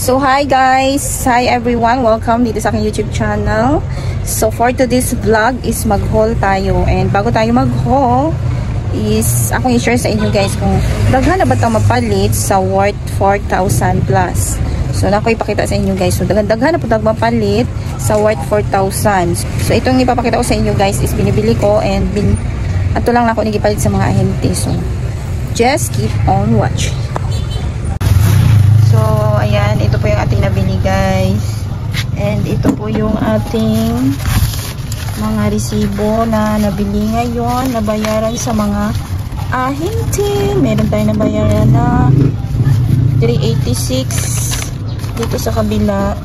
So hi guys, hi everyone, welcome dito sa aking YouTube channel. So for today's vlog is mag-haul tayo, and bago tayo mag-haul is akong i-share sa inyo guys kung daghan na ba tayo mapalit sa worth 4,000 plus. So na ko ipakita sa inyo guys, so daghan na po tayo mapalit sa worth 4,000. So itong ipapakita ko sa inyo guys is binibili ko, and ato lang ako nagipalit sa mga ahente. So just keep on watching. So, ayan, ito po yung ating nabili guys. And ito po yung ating mga resibo na nabili ngayon, nabayaran sa mga ahente. Meron tayong nabayaran na 386 dito sa kabila.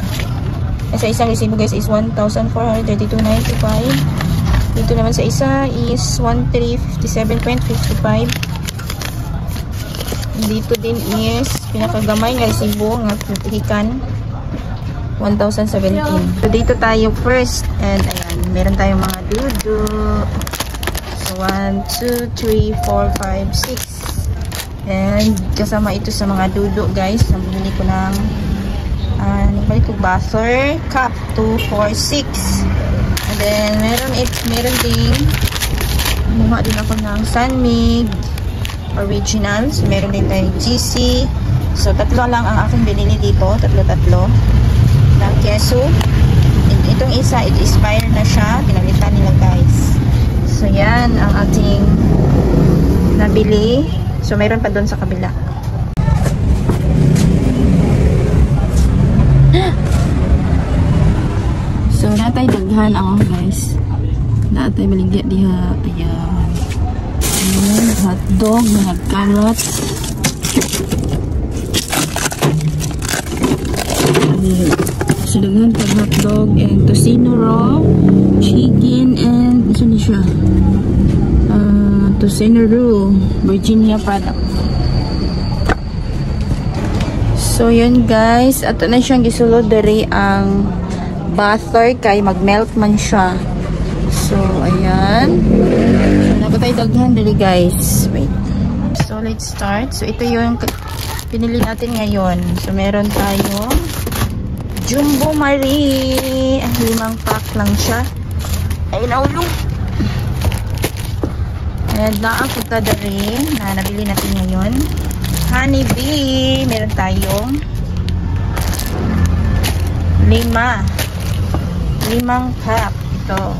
Sa isang resibo guys is 1,432.95. Dito naman sa isa is 1,357.55. Dito din is pinakagamay nga resibo nga hikan 1,017. So dito tayo first, and ayan, meron tayong mga dudu. So 1, 2, 3, 4, 5, 6. And kasama ito sa mga dudu guys. Nabili ko ng balik ko buzzer cup 2, 4, 6. And then meron din mukha din ako ng Sunmig originals. Meron din tayong GC. So tatlo lang ang aking binili dito, tatlo ng keso. And itong isa, it expire na siya, pinalitan nila guys. So yan ang ating nabili. So meron pa doon sa kabila. So natay daghan ako guys, natay baligya diha. Ayan, hotdog, mga carrot. So daghan pag hotdog and tocino raw, chicken, and isa ni siya tocino raw, Virginia product. So yun guys, ato na siyang gisulod dari ang butter kay mag-melt man siya. So ayan, so napatay daghan dari guys. Wait, so let's start. So ito yung pinili natin ngayon. So meron tayo Jumbo Marie, 5 pack lang siya. Ay naulong. And naapunta dari na nabili natin ngayon. Honey Bee, meron tayong 5 pack ito.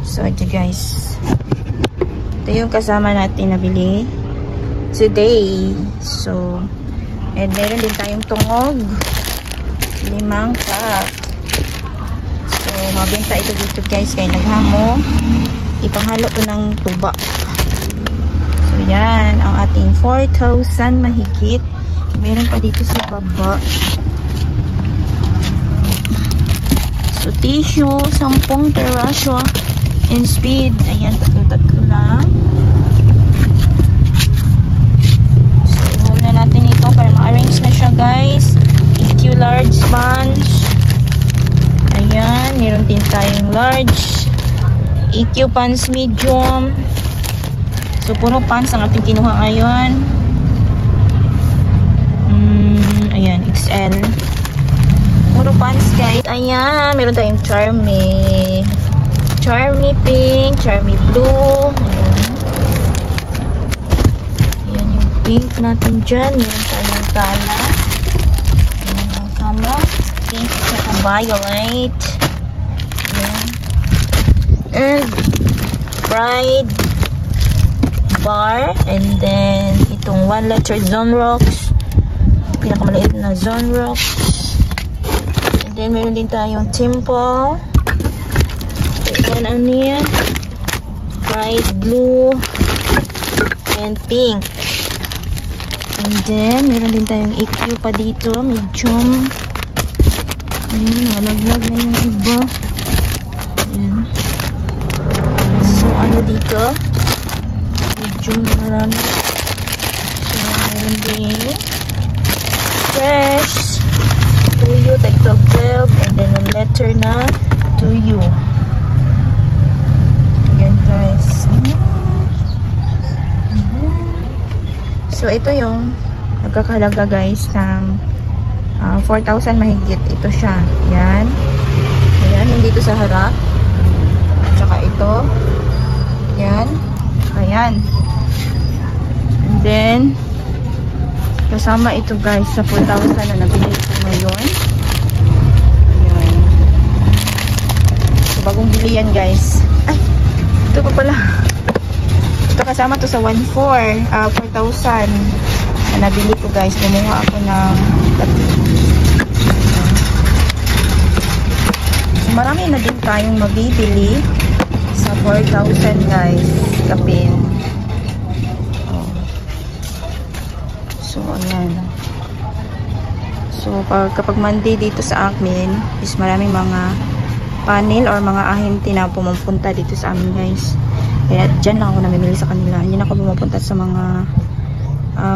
So ito guys, ito yung kasama natin nabili today. So and meron din tayong tungog, 5 pack. So mabenta ito dito guys, kaya naghamo ipanghalo ko ng tuba. So yan ang ating 4,000 mahigit. Meron pa dito sa baba. So tissue, 10 peraso in speed. Ayan, tatlo lang. So i-hold na natin ito para ma-arrange na siya guys. EQ large sponge. Ayan, meron din tayong large. EQ pants medium. So puro pants ang ating kinuha ngayon. Ayan, XL. Puro pants guys. Ayan, meron tayong Charmy pink, Charmy blue. Ayan yung pink natin dyan. Meron tayong tala. Ayan ang kama. Pink at violet. Ayan. And Pride bar. And then itong 1 letter Zone Rocks. Pinakamaliit na Zone Rocks. And then meron din tayong Temple. And ano yan? Bright blue and pink. And then meron din tayong EQ pa dito, medium. Ayan, nalaglag na yung iba. Ayan. So ano dito? Medium na marami. So meron din fresh to you, type 12, and then a letter na to you. Ayan guys. So ito yung nagkakalaga guys ng 4,000 mahigit. Ito siya. Yan. Ayan, hindi ito sa harap. Tsaka ito. Yan. Ayan. And then, kasama ito guys sa 4,000 na nabili ko ngayon. Ayan. So, bagong bili yan guys. Ay, ito pa pala. Ito kasama to sa 4,000 na nabili ko guys. Lumuha ako ng so, marami na din tayong mabibili sa 4,000 guys. Kapin. Oh. So, ayan. So, kapag Monday dito sa amin is maraming mga panel or mga ahente na pumupunta dito sa amin guys. Kaya dyan lang ako namimili sa kanila. Hindi na ako pumupunta sa mga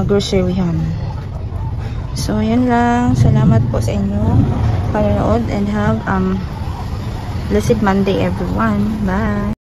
groceryhan. So, ayan lang. Salamat po sa inyo panonood and have blessed Monday everyone. Bye!